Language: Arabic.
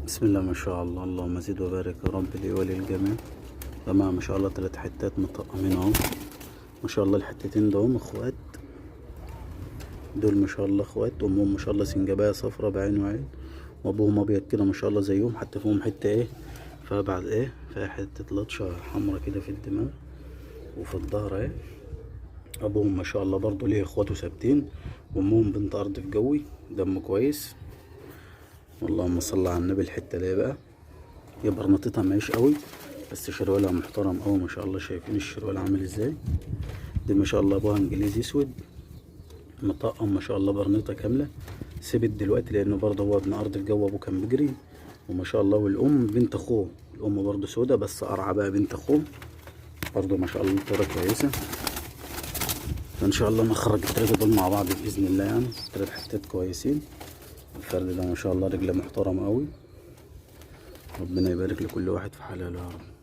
بسم الله ما شاء الله، اللهم زد وبارك يا رب لي وللجميع. جماعة ما شاء الله 3 حتات مطقمين اهو. ما شاء الله الحتتين دول اخوات، دول ما شاء الله اخوات. امهم ما شاء الله سنجباية صفرة بعين وعين، وابوهم ابيض كده ما شاء الله زيهم، حتى فيهم حتة ايه فيها بعد ايه فيها حتة لطشة حمرا كده في الدماغ وفي الظهر اهي. ابوهم ما شاء الله برضو ليه اخواته ثابتين، وامهم بنت ارض في جوي دم كويس. اللهم صل على النبي. الحتة دي بقى هي برنطتها ماهيش قوي، بس شروالها محترم اوي ما شاء الله. شايفين الشروال عامل ازاي؟ دي ما شاء الله ابوها انجليزي اسود مطقم ما شاء الله، برنيطه كامله. سبت دلوقتي لانه برضه هو ابن ارض الجو، ابوه كان بيجري وما شاء الله. والام بنت اخوه، الام برضه سودا بس قرعه بقى بنت اخوه برضه ما شاء الله الطيره كويسه. فان شاء الله نخرج التلاته دول مع بعض باذن الله، يعني 3 حتات كويسين. الفرد ده ما شاء الله رجله محترمه قوي، ربنا يبارك لكل واحد في حلاله يا رب.